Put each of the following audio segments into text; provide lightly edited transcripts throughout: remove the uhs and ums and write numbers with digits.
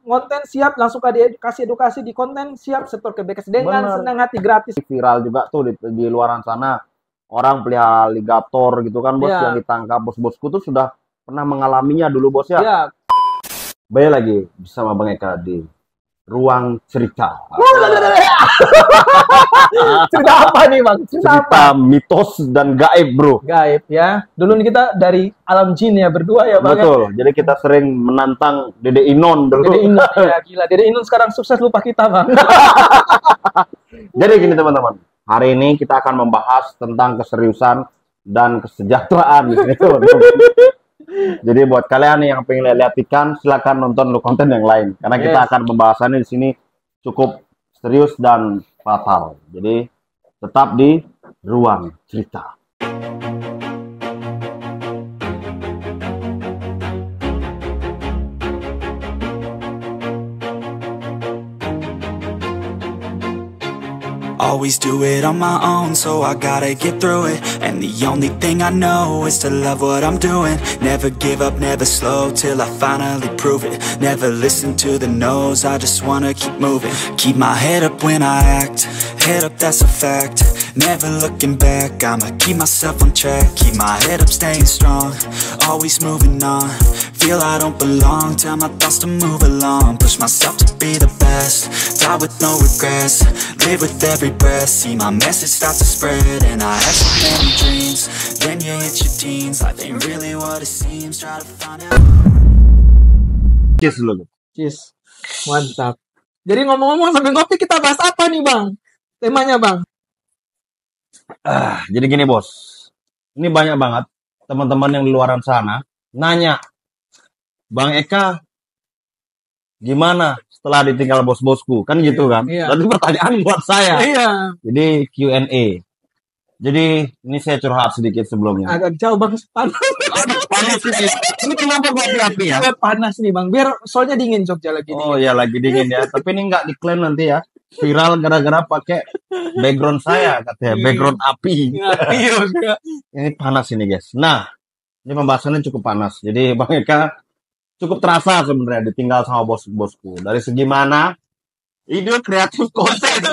konten siap, langsung kasih edukasi di konten siap, setor ke BKS dengan Bener. senang hati gratis. Viral juga tuh di luaran sana. Orang pelihara aligator gitu kan, bos, Ya. yang ditangkap. Bos-bosku tuh sudah pernah mengalaminya dulu, bos, ya. Ya. Baik lagi bersama Bang Eka di Ruang Cerita. Cerita apa nih Bang? Cerita mitos dan gaib, bro. Gaib ya. Dulu kita dari alam jin ya berdua ya Bang. Betul. Jadi kita sering menantang Dede Inon dulu. Dede Inun ya gila. Dede Inun sekarang sukses lupa kita Bang. Jadi gini teman-teman. Hari ini kita akan membahas tentang keseriusan dan kesejahteraan gitu. Jadi buat kalian yang pengen lihat ikan, silakan nonton konten yang lain. Karena kita akan pembahasannya di sini cukup serius dan fatal. Jadi tetap di Ruang Cerita. Always do it on my own, so I gotta get through it. And the only thing I know is to love what I'm doing. Never give up, never slow, till I finally prove it. Never listen to the no's, I just wanna keep moving. Keep my head up when I act, head up, that's a fact. Never looking back, I'ma keep myself on track. Keep my head up, staying strong, always moving on. Feel I don't belong, tell my thoughts to move along. Push myself to be the best, die with no regrets. Live with every breath, see my message start to spread. And I had so many dreams, then you hit your teens. Life ain't really what it seems, try to find out. Cheers dulu. Cheers. Mantap. Jadi ngomong-ngomong sambil ngopi kita bahas apa nih Bang? Temanya Bang? Jadi gini bos. Ini banyak banget teman-teman yang di luaran sana nanya, Bang Eka gimana setelah ditinggal bos-bosku? Kan gitu kan? Iya. Lalu pertanyaan buat saya. Iya. Jadi Q&A. Jadi ini saya curhat sedikit sebelumnya. Agak jauh Bang. Panas sih. Ini kenapa gua api ya? Panas nih Bang. Biar soalnya dingin Jogja lagi. Oh ya lagi dingin ya. Tapi ini nggak diklaim nanti ya. Viral gara-gara pakai background saya katanya. Background api. Iya. Ini panas ini guys. Nah, ini pembahasannya cukup panas. Jadi Bang Eka cukup terasa sebenarnya ditinggal sama bos-bosku. Dari segi mana? Ide kreatif konten.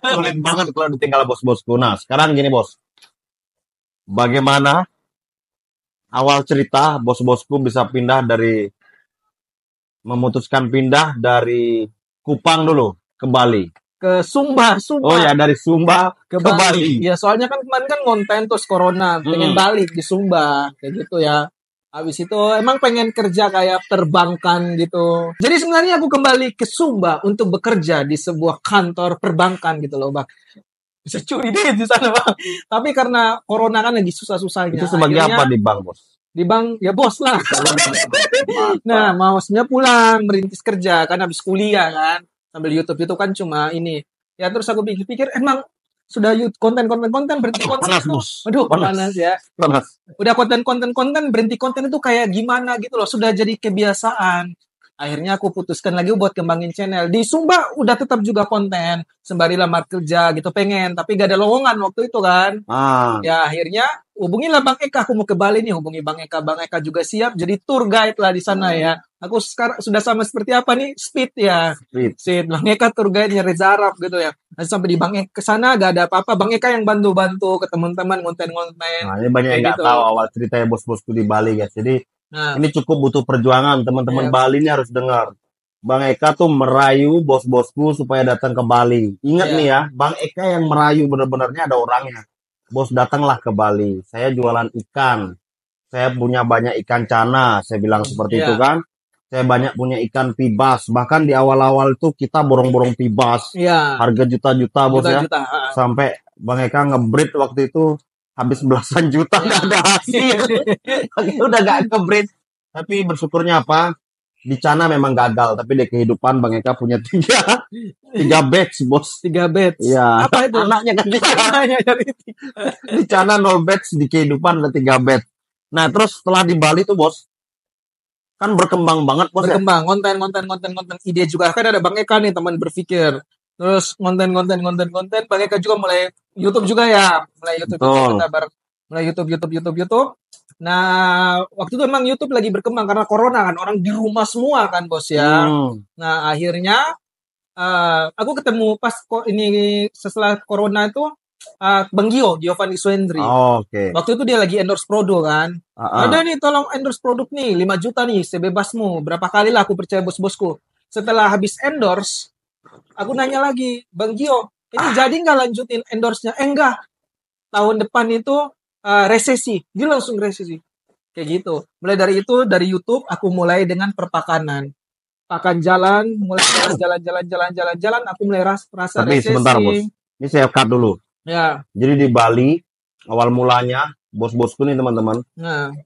Sulit banget kalau ditinggal bos-bosku. Nah, sekarang gini bos. Bagaimana awal cerita bos-bosku bisa memutuskan pindah dari Kupang dulu ke Bali. Ke Sumba. Oh ya, dari Sumba ke Bali. Ya soalnya kan kemarin kan konten terus corona, pengen balik di Sumba kayak gitu ya. Habis itu emang pengen kerja kayak perbankan gitu. Jadi sebenarnya aku kembali ke Sumba untuk bekerja di sebuah kantor perbankan gitu loh, Bang. Bisa curi deh di sana, Bang. Tapi karena corona kan lagi susah-susahnya. Itu sebagai akhirnya, apa di bank, bos? Di bank ya bos lah. Nah, maksudnya pulang merintis kerja kan habis kuliah kan. Sambil YouTube itu kan cuma ini. Ya terus aku pikir-pikir emang sudah konten berhenti konten. Panas, bos. Aduh, panas ya. Panas. Udah konten berhenti konten itu kayak gimana gitu loh. Sudah jadi kebiasaan. Akhirnya aku putuskan lagi buat kembangin channel. Di Sumba udah tetap juga konten. Sembari lamar kerja gitu pengen. Tapi gak ada lowongan waktu itu kan. Ya akhirnya hubungilah Bang Eka. Aku mau ke Bali nih. Hubungi Bang Eka. Bang Eka juga siap. Jadi tour guide lah di sana ya. Aku sekarang sudah sama seperti apa nih? Speed ya. Speed. Bang Eka tour guide-nya Reza Arab gitu ya. Dan sampai di Bang Eka ke sana gak ada apa-apa. Bang Eka yang bantu-bantu ke teman-teman konten-konten. Nah, ini banyak yang nggak tahu awal ceritanya bos-bosku di Bali guys. Jadi ini cukup butuh perjuangan. Teman-teman Bali ini harus dengar. Bang Eka tuh merayu bos-bosku supaya datang ke Bali. Ingat nih ya, Bang Eka yang merayu benar-benarnya ada orangnya. Bos datanglah ke Bali. Saya jualan ikan. Saya punya banyak ikan cana. Saya bilang seperti itu kan. Saya banyak punya ikan pibas. Bahkan di awal-awal itu kita borong-borong pibas. Harga juta-juta bos ya. Sampai Bang Eka ngebreed waktu itu habis belasan juta nggak ada hasil. Udah gak ngebreed. Tapi bersyukurnya apa? Di Cana memang gagal. Tapi di kehidupan Bang Eka punya tiga batch bos. 3 batch. Iya. Apa itu? Anaknya kan di Cana 0 batch. Di kehidupan ada 3 batch. Nah terus setelah di Bali tuh bos. Kan berkembang banget bos. Konten ide juga kan ada Bang Eka nih teman berpikir. Terus konten Bang Eka juga mulai YouTube juga ya. Mulai YouTube. Nah, waktu itu emang YouTube lagi berkembang karena corona kan, orang di rumah semua kan bos ya. Nah, akhirnya aku ketemu pas ini setelah corona itu Bang Giovanni Suendri. Oke. Waktu itu dia lagi endorse produk kan. Ada nih tolong endorse produk nih 5 juta nih sebebasmu. Berapa kali lah aku percaya bos-bosku. Setelah habis endorse, aku nanya lagi, Bang Gio, ini jadi nggak lanjutin endorse-nya? Enggak. Tahun depan itu resesi. Dia langsung resesi. Kayak gitu. Mulai dari itu, dari YouTube, aku mulai dengan perpakanan. Pakan jalan, mulai jalan, aku mulai rasa Tapi resesi. sebentar bos, ini saya cut dulu. Ya. Jadi di Bali, awal mulanya, bos-bosku nih teman-teman,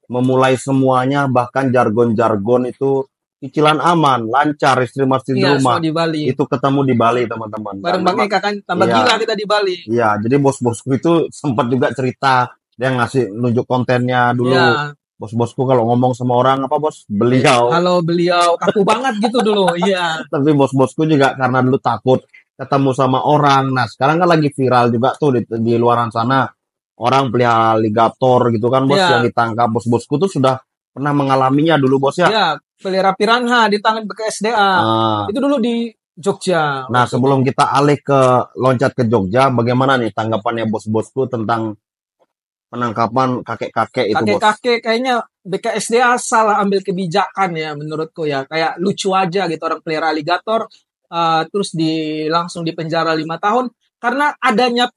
memulai semuanya, bahkan jargon-jargon itu, cicilan aman, lancar, istri masih di rumah. Di Bali. Itu ketemu di Bali teman-teman. Bareng Bang Eka kan, tambah gila kita di Bali. Iya, jadi bos-bosku itu sempat juga cerita, dia ngasih nunjuk kontennya dulu. Bos-bosku kalau ngomong sama orang apa bos? Beliau. Halo beliau, kaku banget gitu dulu. Iya. Tapi bos-bosku juga karena dulu takut ketemu sama orang. Nah sekarang kan lagi viral juga tuh di luaran sana. Orang pelihara aligator gitu kan bos yang ditangkap. Bos-bosku tuh sudah pernah mengalaminya dulu bos ya. Iya, pelihara piranha di tangan BKSDA. Itu dulu di Jogja. Nah sebelum kita alih ke loncat ke Jogja, bagaimana nih tanggapannya bos-bosku tentang penangkapan kakek-kakek itu bos? Kakek-kakek kayaknya BKSDA salah ambil kebijakan ya menurutku ya. Kayak lucu aja gitu orang pelihara aligator terus langsung dipenjara 5 tahun karena adanya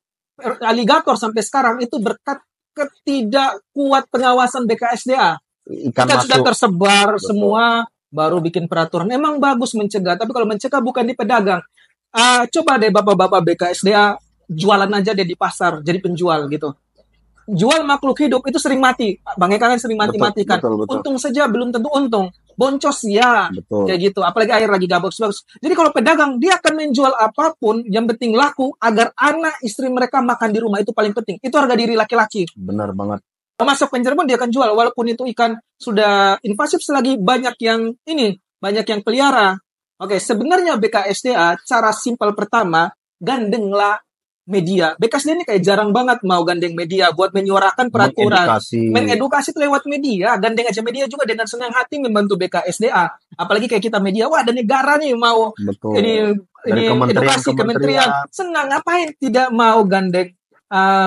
aligator sampai sekarang itu berkat ketidak kuat pengawasan BKSDA. Ikan sudah tersebar semua baru bikin peraturan. Emang bagus mencegah, tapi kalau mencegah bukan di pedagang. Coba deh bapak-bapak BKSDA jualan aja deh di pasar jadi penjual gitu. Jual makhluk hidup itu sering mati. Bang Eka kan sering mati-matikan. Untung saja belum tentu untung. Boncos ya. Kayak gitu. Apalagi air lagi gak bagus-bagus. Jadi kalau pedagang, dia akan menjual apapun yang penting laku agar anak istri mereka makan di rumah. Itu paling penting. Itu harga diri laki-laki. Benar banget. Masuk penjara pun dia akan jual. Walaupun itu ikan sudah invasif selagi banyak yang pelihara. Oke, sebenarnya BKSDA cara simpel pertama, gandenglah media. BKSDA ini kayak jarang banget mau gandeng media buat menyuarakan peraturan. Mengedukasi itu lewat media. Gandeng aja media juga dengan senang hati membantu BKSDA. Apalagi kayak kita media, wah ada negara nih mau ini edukasi kementerian. Senang, ngapain tidak mau gandeng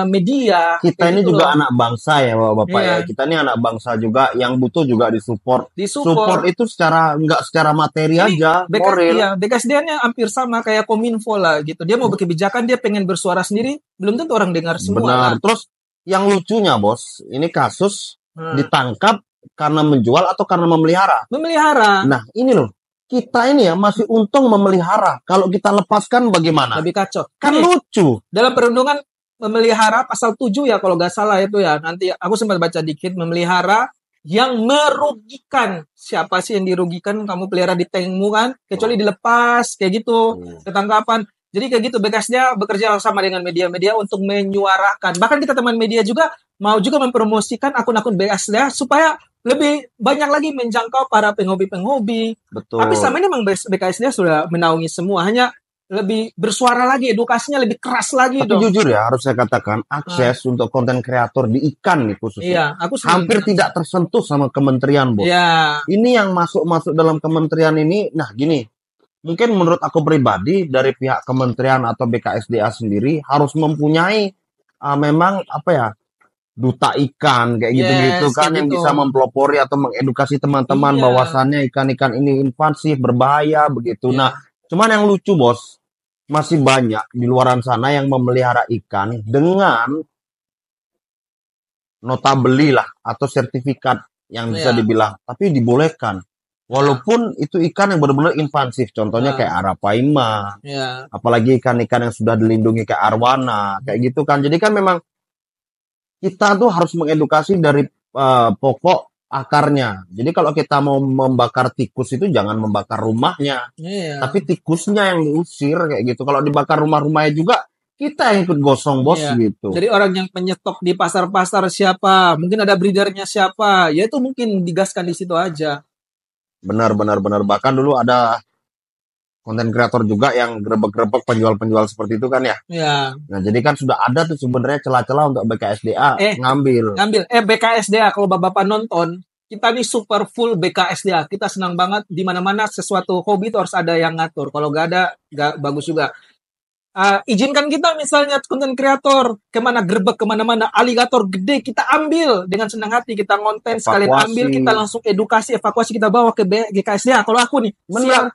media. Kita ini gitu juga anak bangsa ya Bapak ya. Kita ini anak bangsa juga yang butuh juga disupport. Support itu nggak secara materi aja, moral. BKSDA-nya hampir sama kayak Kominfo lah gitu. Dia mau kebijakan, dia pengen bersuara sendiri, belum tentu orang dengar semua. Benar. Kan? Terus yang lucunya bos, ini kasus ditangkap karena menjual atau karena memelihara? Memelihara. Nah ini loh. Kita ini ya masih untung memelihara. Kalau kita lepaskan bagaimana? Lebih kacau. Kan lucu. Dalam perundungan memelihara pasal 7 ya kalau nggak salah itu ya. Nanti aku sempat baca dikit, memelihara yang merugikan. Siapa sih yang dirugikan? Kamu pelihara di tankmu kan? Kecuali dilepas kayak gitu, ketangkapan. Jadi kayak gitu BKSDA bekerja sama dengan media-media untuk menyuarakan. Bahkan kita teman media juga mau juga mempromosikan akun-akun BKSDA supaya lebih banyak lagi menjangkau para penghobi-penghobi. Betul. Tapi selama ini memang BKSDA sudah menaungi semua. Hanya lebih bersuara lagi, edukasinya lebih keras lagi. Tapi jujur ya, harus saya katakan, akses untuk konten kreator di ikan nih khususnya, hampir tidak tersentuh sama kementerian, bos. Ini yang masuk dalam kementerian ini, nah gini, mungkin menurut aku pribadi, dari pihak kementerian atau BKSDA sendiri, harus mempunyai memang, duta ikan, kayak gitu-gitu kan, yang bisa mempelopori atau mengedukasi teman-teman bahwasannya ikan-ikan ini invasif, berbahaya, begitu. Nah, cuman yang lucu, bos, masih banyak di luaran sana yang memelihara ikan dengan nota beli lah atau sertifikat yang bisa dibilang, tapi dibolehkan. Walaupun itu ikan yang benar-benar invasif, contohnya kayak arapaima, apalagi ikan-ikan yang sudah dilindungi kayak arwana, kayak gitu kan. Jadi kan memang kita tuh harus mengedukasi dari pokok akarnya. Jadi kalau kita mau membakar tikus itu jangan membakar rumahnya, tapi tikusnya yang diusir kayak gitu. Kalau dibakar rumah-rumahnya juga kita yang ikut gosong bos gitu. Jadi orang yang penyetok di pasar-pasar siapa, mungkin ada breedernya siapa, ya itu mungkin digaskan di situ aja. Benar. Bahkan dulu ada konten kreator juga yang grebek-grebek penjual-penjual seperti itu kan ya. Ya. Nah, jadi kan sudah ada tuh sebenarnya celah-celah untuk BKSDA ngambil. BKSDA kalau Bapak nonton, kita nih super full BKSDA. Kita senang banget di mana-mana sesuatu hobi itu harus ada yang ngatur. Kalau nggak ada, nggak bagus juga. Izinkan kita misalnya konten kreator kemana gerbek kemana-mana aligator gede kita ambil dengan senang hati kita ngonten sekalian ambil kita langsung edukasi evakuasi kita bawa ke BKSDA. Kalau aku nih siap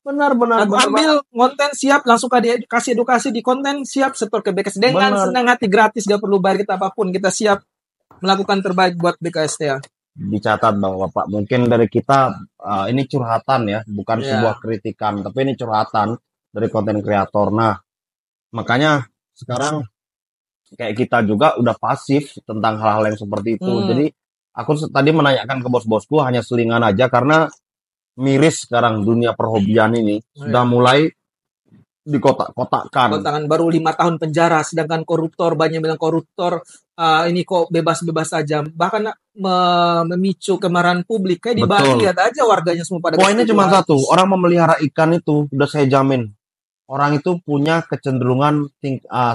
benar aku ambil konten siap langsung kasih edukasi di konten siap setor ke BKSDA dengan senang hati gratis gak perlu bayar kita apapun kita siap melakukan terbaik buat BKSDA. Dicatat bahwa Bapak mungkin dari kita ini curhatan ya bukan sebuah kritikan tapi ini curhatan dari konten kreator. Nah makanya sekarang kayak kita juga udah pasif tentang hal-hal yang seperti itu. Jadi aku tadi menanyakan ke bos-bosku hanya selingan aja karena miris sekarang dunia perhobian ini sudah mulai dikotak-kotakkan. Baru 5 tahun penjara, sedangkan koruptor banyak bilang koruptor ini kok bebas-bebas saja. Bahkan memicu kemarahan publik. Kayak di Bali lihat aja warganya semua pada. Poinnya cuma satu, orang memelihara ikan itu udah saya jamin. Orang itu punya kecenderungan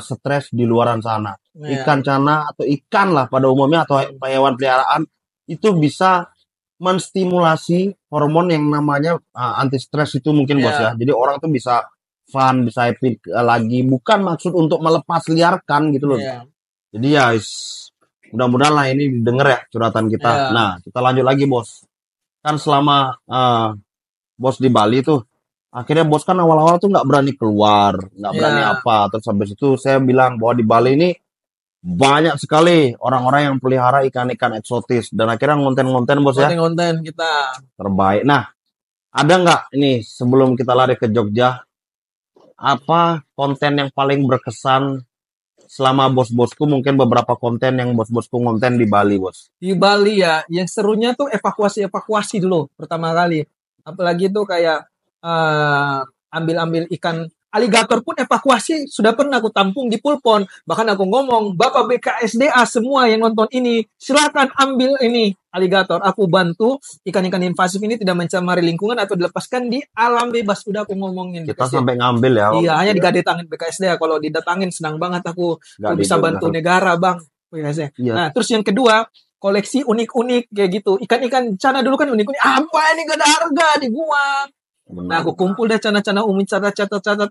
stres di luaran sana. Ikan cana atau ikan lah pada umumnya atau hewan peliharaan itu bisa menstimulasi hormon yang namanya anti stres itu mungkin bos ya. Jadi orang tuh bisa fun, bisa happy lagi. Bukan maksud untuk melepas liarkan gitu loh. Jadi ya mudah-mudahan lah ini didengar ya curhatan kita. Nah kita lanjut lagi bos. Kan selama bos di Bali tuh akhirnya bos kan awal-awal tuh nggak berani keluar, nggak berani apa. Terus habis itu saya bilang bahwa di Bali ini banyak sekali orang-orang yang pelihara ikan-ikan eksotis. Dan akhirnya ngonten-ngonten bos ya. Ngonten kita. Terbaik. Nah, ada nggak ini sebelum kita lari ke Jogja, apa konten yang paling berkesan selama bos-bosku mungkin beberapa konten yang bos-bosku ngonten di Bali bos? Di Bali ya, yang serunya tuh evakuasi dulu pertama kali. Apalagi tuh kayak ambil ikan aligator pun evakuasi sudah pernah aku tampung di Pulpon. Bahkan aku ngomong, Bapak BKSDA semua yang nonton ini, silakan ambil ini aligator. Aku bantu ikan-ikan invasif ini tidak mencemari lingkungan atau dilepaskan di alam bebas. Udah aku ngomongin. Kita sampai ngambil ya. Iya, hanya didatangin BKSDA. Kalau didatangin senang banget aku bisa bantu negara, Bang. Nah, terus yang kedua, koleksi unik-unik kayak gitu. Ikan-ikan cana dulu kan unik-unik. Apa ini gak ada harga dibuang. Nah, aku kumpul deh cana-cana umum catat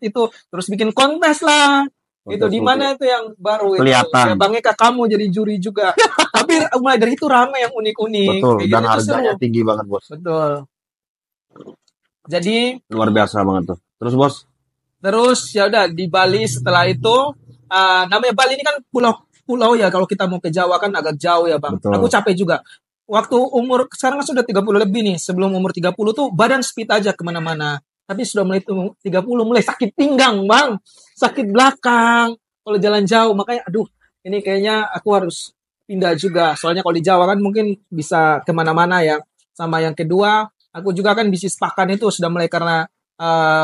itu, terus bikin kontes lah. Itu di mana itu yang baru kelihatan. Ya, Bang Eka kamu jadi juri juga. Tapi mulai dari itu rame yang unik-unik. Betul. Kayak dan gitu, harganya tinggi banget bos. Betul. Jadi luar biasa banget tuh. Terus bos? Terus ya udah di Bali setelah itu namanya Bali ini kan pulau ya. Kalau kita mau ke Jawa kan agak jauh ya Bang. Betul. Aku capek juga. Waktu umur, sekarang kan sudah 30 lebih nih. Sebelum umur 30 tuh badan speed aja kemana-mana. Tapi sudah mulai 30 mulai sakit pinggang Bang. Sakit belakang. Kalau jalan jauh. Makanya aduh ini kayaknya aku harus pindah juga. Soalnya kalau di Jawa kan mungkin bisa kemana-mana ya. Sama yang kedua, aku juga kan bisnis pakan itu sudah mulai karena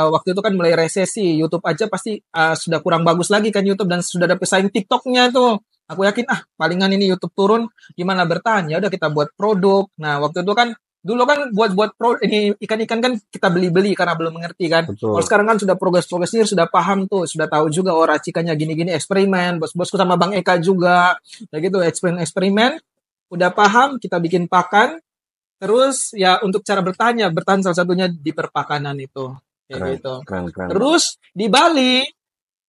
waktu itu kan mulai resesi. YouTube aja pasti sudah kurang bagus lagi kan YouTube. Dan sudah ada pesaing TikToknya tuh. Aku yakin palingan ini YouTube turun gimana bertahan ya udah kita buat produk. Nah waktu itu kan dulu kan buat ini ikan-ikan kan kita beli karena belum mengerti kan. Kalau sekarang kan sudah progres-progresnya sudah paham tuh, sudah tahu juga racikannya gini-gini eksperimen. Bos-bosku sama Bang Eka juga kayak gitu eksperimen udah paham kita bikin pakan. Terus ya untuk cara bertahan salah satunya di perpakanan itu kayak gitu. Keren. Terus di Bali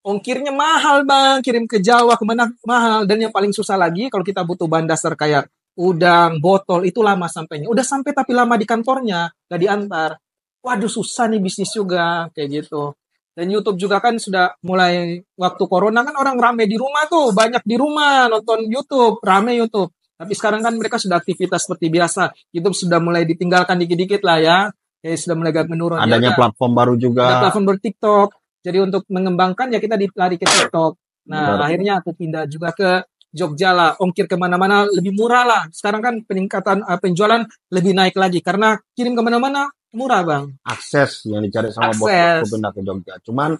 ongkirnya mahal Bang, kirim ke Jawa kemana mahal. Dan yang paling susah lagi kalau kita butuh bahan dasar kayak udang, botol itu lama sampainya. Udah sampai tapi lama di kantornya, gak diantar. Waduh susah nih bisnis juga kayak gitu. Dan YouTube juga kan sudah mulai waktu corona kan orang rame di rumah tuh, banyak di rumah nonton YouTube, rame YouTube. Tapi sekarang kan mereka sudah aktivitas seperti biasa. YouTube sudah mulai ditinggalkan dikit-dikit lah ya. Kayak sudah mulai agak menurun. Adanya platform baru juga. Ada platform baru TikTok. Jadi untuk mengembangkan ya kita lari ke TikTok. Nah akhirnya aku pindah juga ke Jogja lah. Ongkir kemana-mana lebih murah lah. Sekarang kan peningkatan penjualan lebih naik lagi. Karena kirim kemana-mana murah Bang. Akses yang dicari sama bos aku pindah ke Jogja. Cuman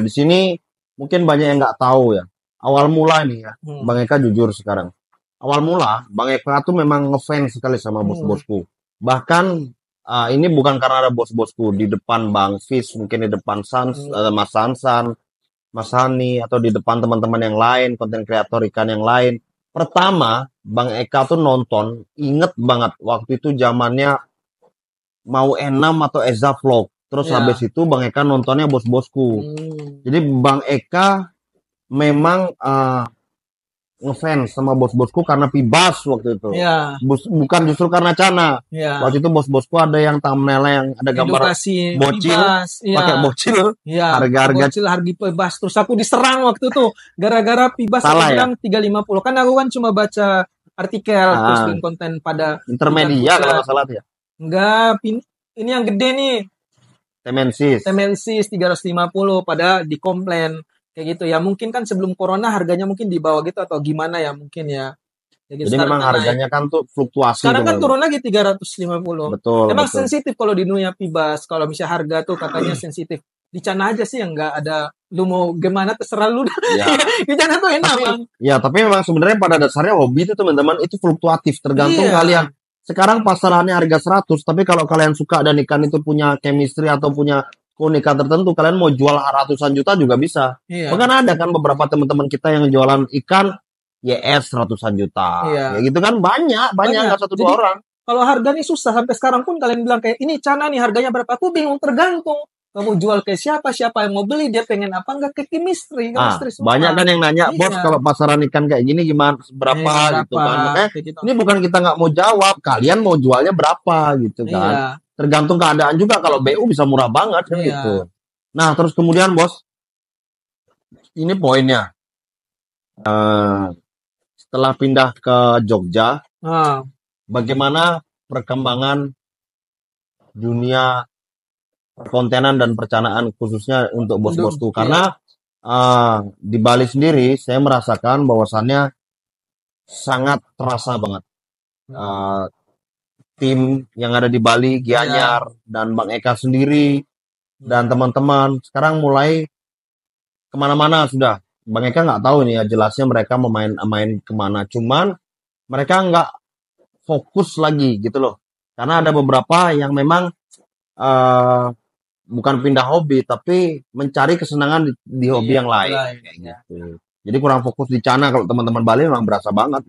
di sini mungkin banyak yang nggak tahu ya. Awal mula nih ya. Bang Eka jujur sekarang. Awal mula Bang Eka tuh memang ngefans sekali sama bos-bosku. Bahkan ini bukan karena ada bos-bosku di depan Bang Fis, mungkin di depan Mas Sansan, Mas Hani, atau di depan teman-teman yang lain, konten kreator ikan yang lain. Pertama, Bang Eka tuh nonton, inget banget waktu itu zamannya mau Enam atau Eza Vlog. Terus habis itu Bang Eka nontonnya bos-bosku. Jadi Bang Eka memang ngefans sama bos-bosku karena Pibas waktu itu. Bukan justru karena Cana. Waktu itu bos-bosku ada yang thumbnailnya yang ada gambar Edukasi bocil, Pibas. pakai bocil, harga-harga bocil, harga Pibas. Terus aku diserang waktu itu gara-gara Pibas Salah aku ya? bilang 350. Kan aku kan cuma baca artikel terus bikin konten pada intermedia pusat. kalau nggak salah ya. Enggak, ini yang gede nih. Temensis 350 pada dikomplain kayak gitu ya. Mungkin kan sebelum corona harganya mungkin di bawah gitu atau gimana ya mungkin ya. Jadi memang harganya kan tuh fluktuasi. Sekarang kan turun lagi 350. Betul. Emang sensitif kalau di dunia Pibas. Kalau misalnya harga tuh katanya sensitif. Di Cana aja sih yang nggak ada. Lu mau gimana terserah lu. Di Cana tuh enak bang. Ya tapi memang sebenarnya pada dasarnya hobi itu teman-teman itu fluktuatif. Tergantung kalian. Sekarang pasarannya harga 100. Tapi kalau kalian suka dan ikan itu punya chemistry atau punya keunikan tertentu, kalian mau jual ratusan juta juga bisa. Bahkan ada kan beberapa teman-teman kita yang jualan ikan YS ratusan juta. Ya gitu kan banyak nggak satu dua orang. Kalau harga nih susah sampai sekarang pun kalian bilang kayak ini Cana nih harganya berapa? Aku bingung, tergantung. Kamu jual ke siapa yang mau beli, dia pengen apa enggak, ke chemistry banyak kan yang nanya, bos kalau pasaran ikan kayak gini gimana, berapa gitu kan. Ini bukan kita nggak mau jawab, kalian mau jualnya berapa gitu kan. Tergantung keadaan juga, kalau BU bisa murah banget kan gitu. Nah terus kemudian bos, ini poinnya. Setelah pindah ke Jogja, bagaimana perkembangan dunia perkontenan dan percanaan khususnya untuk bos-bosku? Karena di Bali sendiri saya merasakan bahwasannya sangat terasa banget. Tim yang ada di Bali, Gianyar dan Bang Eka sendiri dan teman-teman sekarang mulai kemana-mana sudah. Bang Eka nggak tahu nih ya jelasnya mereka main kemana. Cuman mereka nggak fokus lagi gitu loh. Karena ada beberapa yang memang bukan pindah hobi tapi mencari kesenangan di hobi yang lain. Gitu. Jadi kurang fokus di Cana. Kalau teman-teman Bali memang berasa banget.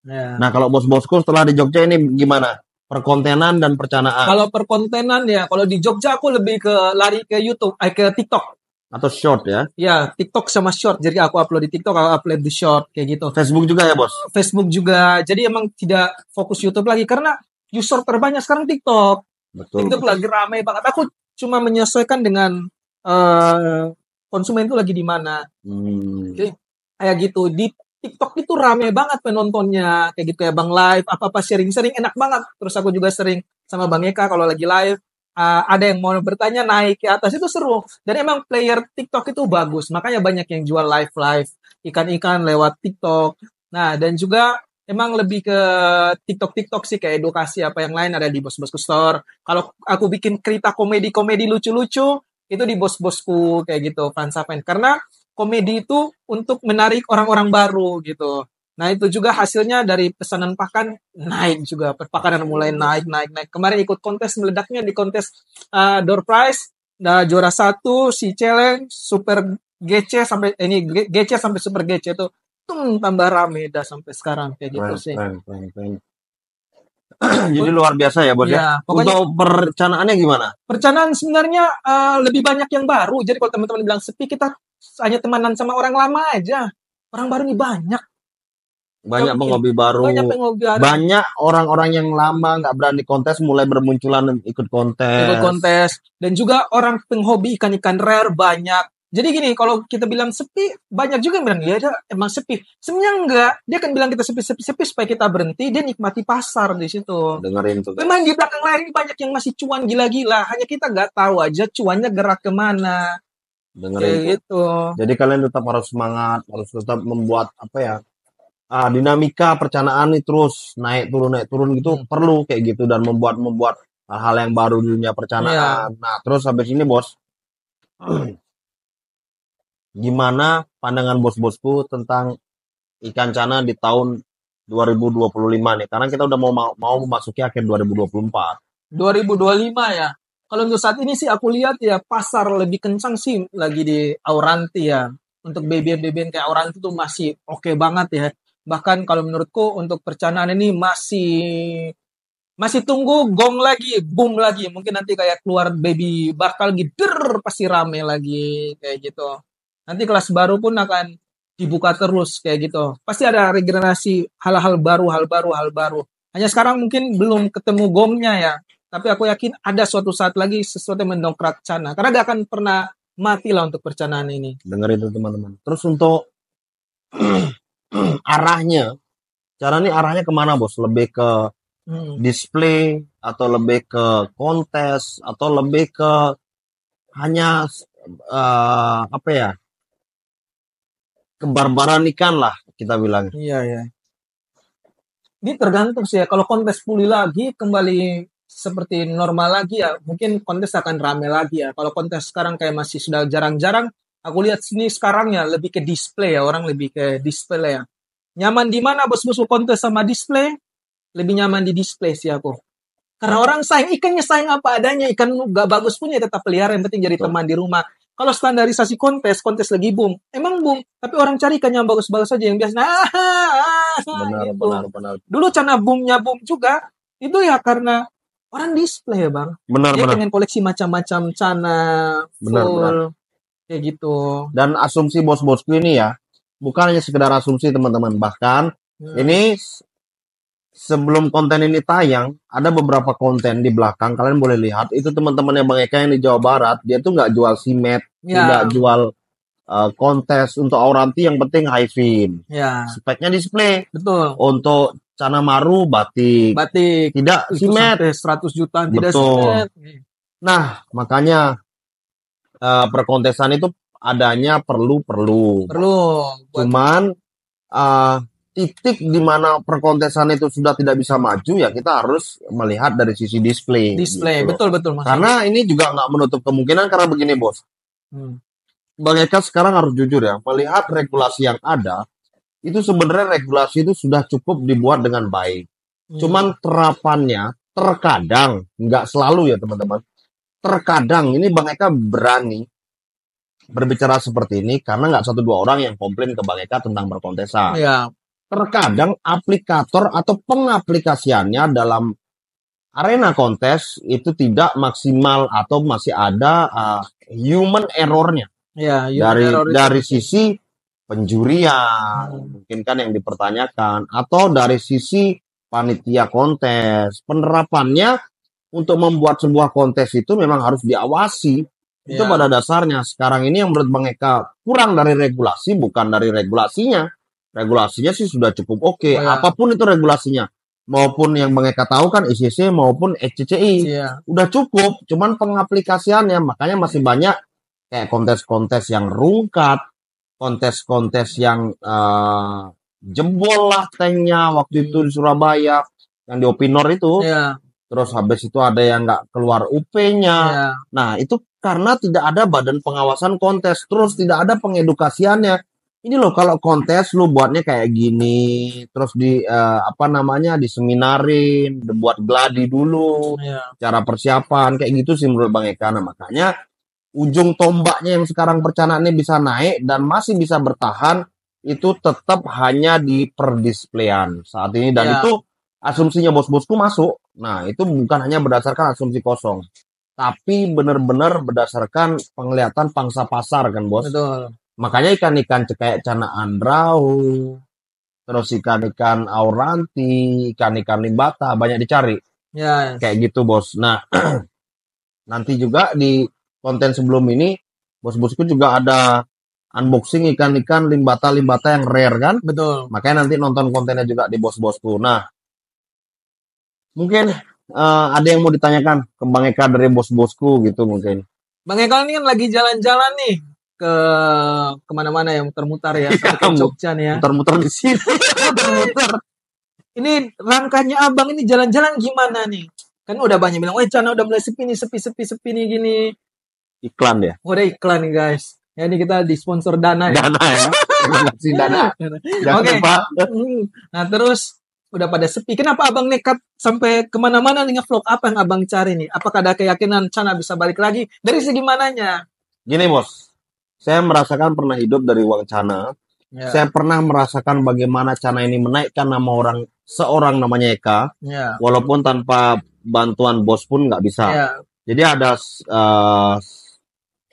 Nah kalau bos-bosku setelah di Jogja ini gimana? Perkontenan dan percanaan. Kalau perkontenan ya, kalau di Jogja aku lebih lari ke YouTube, ke TikTok. Atau short ya? Ya, TikTok sama short. Jadi aku upload di TikTok, aku upload di short kayak gitu. Facebook juga ya bos? Facebook juga. Jadi emang tidak fokus YouTube lagi karena user terbanyak sekarang TikTok. Betul. TikTok lagi ramai banget. Aku cuma menyesuaikan dengan konsumen itu lagi di mana. Jadi kayak gitu. Di TikTok itu ramai banget penontonnya. Kayak gitu ya Bang, live, apa-apa sharing-sharing enak banget. Terus aku juga sering sama Bang Eka kalau lagi live. Ada yang mau bertanya naik ke atas itu seru. Dan emang player TikTok itu bagus. Makanya banyak yang jual live ikan-ikan lewat TikTok. Nah dan juga emang lebih ke TikTok sih, kayak edukasi apa yang lain ada di Bos-Bosku Store. Kalau aku bikin cerita komedi lucu-lucu itu di Bos-Bosku kayak gitu, Fransapen. Karena komedi itu untuk menarik orang-orang baru gitu. Nah itu juga hasilnya dari pesanan pakan naik juga, perpakanan mulai naik. Kemarin ikut kontes, meledaknya di kontes door prize, juara 1 si challenge super GC sampai GC sampai super GC itu tambah rame dah sampai sekarang kayak gitu sih. Jadi luar biasa ya bos ya. Untuk percanaannya gimana? Percanaan sebenarnya lebih banyak yang baru. Jadi kalau teman-teman bilang sepi, kita hanya temanan sama orang lama aja. Orang baru nih banyak. Banyak penghobi baru. Banyak orang-orang yang lama nggak berani kontes mulai bermunculan ikut kontes. Dan juga orang penghobi ikan-ikan rare banyak. Jadi gini, kalau kita bilang sepi, banyak juga yang bilang, ya emang sepi. Sebenarnya enggak. Dia akan bilang kita sepi supaya kita berhenti, dia nikmati pasar di situ. Dengerin tuh. Memang di belakang layar ini banyak yang masih cuan gila-gila. Hanya kita nggak tahu aja cuannya gerak kemana. Dengerin gitu. Jadi kalian tetap harus semangat, harus tetap membuat dinamika percanaan ini terus naik turun gitu perlu kayak gitu, dan membuat hal-hal yang baru di dunia percanaan. Nah terus habis ini bos, gimana pandangan bos-bosku tentang ikan cana di tahun 2025 nih? Karena kita udah mau memasuki akhir 2024. 2025 ya. Kalau untuk saat ini sih aku lihat ya pasar lebih kencang sih lagi di Auranti ya. Untuk BBM kayak Auranti tuh masih oke banget ya. Bahkan kalau menurutku untuk perencanaan ini masih tunggu gong lagi, boom lagi. Mungkin nanti kayak keluar baby bakal gitu, pasti rame lagi kayak gitu. Nanti kelas baru pun akan dibuka terus kayak gitu. Pasti ada regenerasi hal-hal baru, hal baru. Hanya sekarang mungkin belum ketemu gongnya ya. Tapi aku yakin ada suatu saat lagi sesuatu yang mendongkrak Cana. Karena gak akan pernah mati lah untuk perencanaan ini. Dengar itu teman-teman. Terus untuk arahnya, cara ini arahnya kemana bos? Lebih ke display atau lebih ke kontes atau lebih ke hanya apa ya? Kebarbaran ikan lah kita bilang. Iya ya. Ini tergantung sih ya. Kalau kontes pulih lagi kembali seperti normal lagi ya, mungkin kontes akan rame lagi ya. Kalau kontes sekarang kayak masih sudah jarang-jarang, aku lihat sini sekarang ya lebih ke display ya, orang lebih ke display ya. Nyaman di mana bos-bos kontes sama display? Lebih nyaman di display sih aku. Karena orang sayang ikannya sayang apa adanya, ikan gak bagus punya tetap pelihara, yang penting jadi teman di rumah. Kalau standarisasi kontes lagi boom, emang boom, tapi orang cari ikan yang bagus-bagus aja yang biasa. Benar. Dulu Cana boomnya boom juga, itu ya karena orang display ya bang. Benar. Pengen koleksi macam-macam Cana, full, kayak gitu. Dan asumsi bos-bosku ini ya, bukan hanya sekedar asumsi teman-teman. Bahkan ini sebelum konten ini tayang, ada beberapa konten di belakang, kalian boleh lihat, itu teman-teman yang Bang Eka yang di Jawa Barat, dia tuh nggak jual simet, nggak jual kontes untuk Auranti, yang penting high fin. Speknya display. Betul. Untuk Cana Maru batik. Tidak simet. 100 juta tidak simet. Nah, makanya perkontesan itu adanya perlu. Cuman titik di mana perkontesan itu sudah tidak bisa maju ya kita harus melihat dari sisi display. Gitu. Betul maksudnya. Karena ini juga nggak menutup kemungkinan, karena begini bos. Bang Eka sekarang harus jujur ya, melihat regulasi yang ada, itu sebenarnya regulasi itu sudah cukup dibuat dengan baik. Cuman terapannya terkadang, nggak selalu ya teman-teman, terkadang ini Bang Eka berani berbicara seperti ini karena nggak 1-2 orang yang komplain ke Bang Eka tentang perkontesan. Terkadang aplikator atau pengaplikasiannya dalam arena kontes itu tidak maksimal atau masih ada human error-nya. Dari sisi penjurian, mungkin kan yang dipertanyakan, atau dari sisi panitia kontes. Penerapannya untuk membuat sebuah kontes itu memang harus diawasi. Itu pada dasarnya. Sekarang ini yang menurut Bang Eka kurang dari regulasi, bukan dari regulasinya. Regulasinya sih sudah cukup oke. Apapun itu regulasinya. Maupun yang Bang Eka tahu kan ICC maupun SCCI. Udah cukup. Cuman pengaplikasiannya. Makanya masih banyak kayak kontes-kontes yang rungkat. Kontes-kontes yang jebol lah tanknya waktu itu di Surabaya. Yang di Opinor itu. Terus habis itu ada yang nggak keluar UP-nya. Nah, itu karena tidak ada badan pengawasan kontes. Terus tidak ada pengedukasiannya. Ini loh kalau kontes lu buatnya kayak gini. Terus diseminarin. Buat gladi dulu. Cara persiapan. Kayak gitu sih menurut Bang Eka. Nah, makanya ujung tombaknya yang sekarang perencanaannya bisa naik dan masih bisa bertahan. Itu tetap hanya di perdisplayan saat ini. Dan itu asumsinya bos-bosku masuk. Nah, itu bukan hanya berdasarkan asumsi kosong, tapi benar-benar berdasarkan penglihatan pangsa pasar kan, bos. Betul. Makanya ikan-ikan kayak Cana Andrau, terus ikan-ikan Auranti, ikan-ikan limbata banyak dicari. Kayak gitu, bos. Nah, nanti juga di konten sebelum ini, bos-bosku juga ada unboxing ikan-ikan limbata-limbata yang rare kan? Betul. Makanya nanti nonton kontennya juga di bos-bosku. Nah, mungkin ada yang mau ditanyakan ke Bang Eka dari bos-bosku gitu mungkin. Bang Eka ini kan lagi jalan-jalan nih ke kemana-mana ya, muter-muter ya, ke Jogja nih ya. Muter-muter di sini. Muter-muter. Ini rangkanya abang ini jalan-jalan gimana nih? Kan udah banyak bilang, Cana udah mulai sepi nih gini. Iklan ya? Udah iklan nih guys. Ya ini kita disponsor Dana ya. Dana ya. Terima kasih Dana. Oke. Nah terus udah pada sepi. Kenapa abang nekat sampai kemana-mana nih nge-vlog? Apa yang abang cari nih? Apakah ada keyakinan Cana bisa balik lagi? Dari segi mananya? Gini bos, saya merasakan pernah hidup dari uang Cana. Ya. Saya pernah merasakan bagaimana Cana ini menaikkan nama seorang namanya Eka, Ya. walaupun tanpa bantuan bos pun nggak bisa. Ya. Jadi ada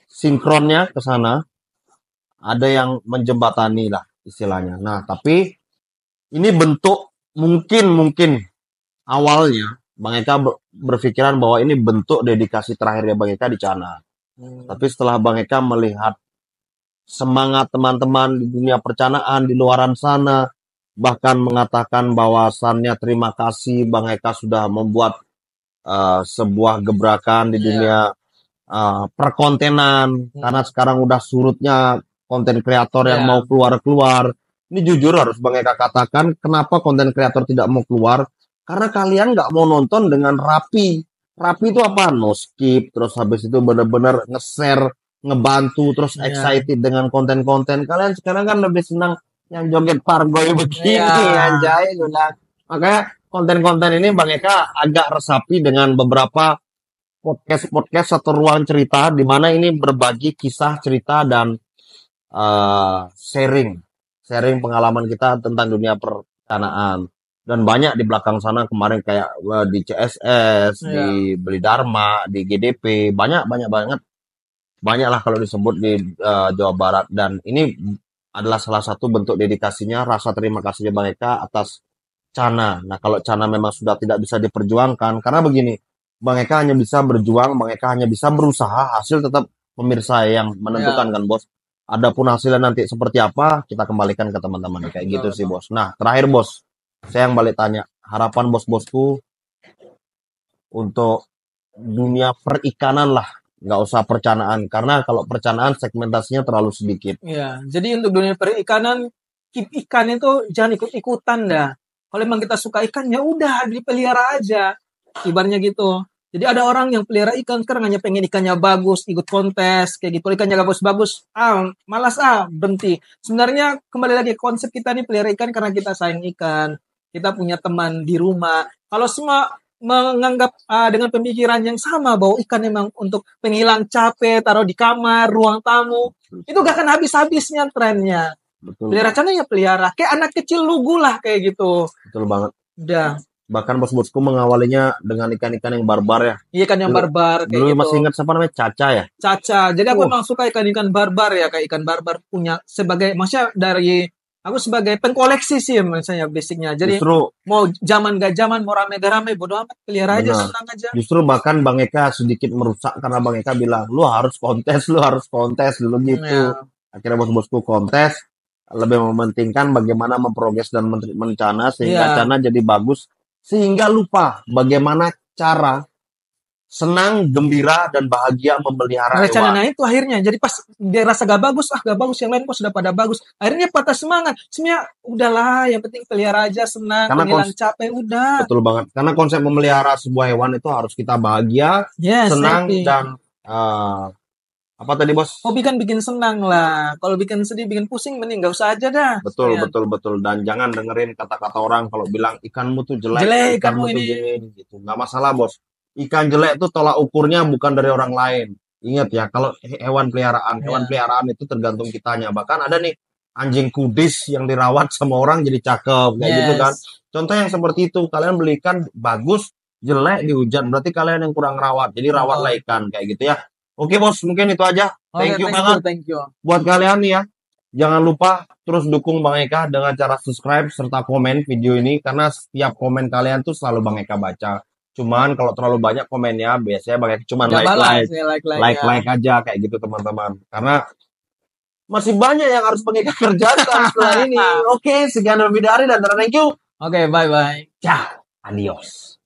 sinkronnya ke sana, ada yang menjembatani lah istilahnya. Nah, tapi ini bentuk mungkin awalnya Bang Eka berpikiran bahwa ini bentuk dedikasi terakhirnya Bang Eka di Cana. Tapi setelah Bang Eka melihat semangat teman-teman di dunia percanaan di luaran sana, bahkan mengatakan bahwasannya terima kasih Bang Eka sudah membuat sebuah gebrakan di dunia perkontenan, karena sekarang udah surutnya konten kreator yang mau keluar. Ini jujur harus Bang Eka katakan, kenapa konten kreator tidak mau keluar? Karena kalian nggak mau nonton dengan rapi. Rapi itu apa? No skip, terus habis itu benar-benar nge-share, ngebantu, terus excited dengan konten-konten. Kalian sekarang kan lebih senang yang joget pargoy begini, anjay. Makanya konten-konten ini Bang Eka agak resapi dengan beberapa podcast atau ruang cerita, di mana ini berbagi kisah, cerita, dan sharing pengalaman kita tentang dunia percanaan. Dan banyak di belakang sana kemarin kayak di CSS, di Beli Dharma, di GDP, banyak lah kalau disebut di Jawa Barat. Dan ini adalah salah satu bentuk dedikasinya, rasa terima kasihnya Bang Eka atas Cana. Nah, kalau Cana memang sudah tidak bisa diperjuangkan, karena begini, Bang Eka hanya bisa berjuang, Bang Eka hanya bisa berusaha, hasil tetap pemirsa yang menentukan kan bos. Adapun hasilnya nanti seperti apa, kita kembalikan ke teman-teman. Kayak gitu sih bos. Nah, terakhir bos, saya yang balik tanya, harapan bos-bosku untuk dunia perikanan lah, nggak usah percanaan, karena kalau percanaan segmentasinya terlalu sedikit. Iya, jadi untuk dunia perikanan, keep ikan itu jangan ikut-ikutan dah. Kalau emang kita suka ikan, ya udah dipelihara aja, ibaratnya gitu. Jadi ada orang yang pelihara ikan sekarang hanya pengen ikannya bagus, ikut kontes kayak gitu. Ikannya bagus-bagus, malas berhenti. Sebenarnya kembali lagi konsep kita nih pelihara ikan karena kita sayang ikan. Kita punya teman di rumah. Kalau semua menganggap dengan pemikiran yang sama bahwa ikan memang untuk penghilang capek, taruh di kamar, ruang tamu, itu gak akan habis-habisnya trennya. Betul. Pelihara Cana ya pelihara, kayak anak kecil lugu lah kayak gitu. Betul banget. Udah. Bahkan bos-bosku mengawalinya dengan ikan-ikan yang barbar ya. Iya, ikan yang barbar kayak dulu gitu. Masih ingat siapa namanya? Caca ya? Caca. Jadi aku memang suka ikan-ikan barbar ya, kayak ikan barbar punya sebagai, maksudnya dari aku sebagai pengkoleksi sih misalnya basicnya. Jadi justru mau zaman gak zaman, mau rame gak rame, bodo amat, pelihara aja, senang aja. Justru bahkan Bang Eka sedikit merusak karena Bang Eka bilang, lu harus kontes dulu gitu. Ya. Akhirnya bos-bosku kontes, lebih mementingkan bagaimana memprogres dan mencana sehingga Cana jadi bagus. Sehingga lupa bagaimana cara senang, gembira, dan bahagia memelihara hewan. Nah itu akhirnya, jadi pas dia rasa gak bagus, yang lain kok sudah pada bagus. Akhirnya patah semangat. Sebenarnya udahlah, yang penting pelihara aja, senang, hilang capek, udah. Betul banget. Karena konsep memelihara sebuah hewan itu harus kita bahagia, senang, dan apa tadi bos? Hobi kan bikin senang lah. Kalau bikin sedih, bikin pusing, mending gak usah aja dah. Betul. Dan jangan dengerin kata-kata orang kalau bilang ikanmu tuh jelek ikanmu tuh gini gitu. Nggak masalah bos. Ikan jelek tuh tolak ukurnya bukan dari orang lain. Ingat ya, kalau hewan peliharaan itu tergantung kitanya. Bahkan ada nih anjing kudis yang dirawat sama orang jadi cakep kayak gitu kan. Contoh yang seperti itu, kalian beli ikan bagus, jelek dihujat, berarti kalian yang kurang rawat. Jadi rawatlah ikan kayak gitu ya. Oke bos, mungkin itu aja. Thank you banget. Buat kalian nih ya, jangan lupa terus dukung Bang Eka dengan cara subscribe serta komen video ini, karena setiap komen kalian tuh selalu Bang Eka baca. Cuman kalau terlalu banyak komennya, biasanya Bang Eka cuma like aja kayak gitu teman-teman. Karena masih banyak yang harus Bang Eka kerjakan setelah ini. Oke, sekian lebih dari dan thank you. Oke, bye-bye. Ciao, adios.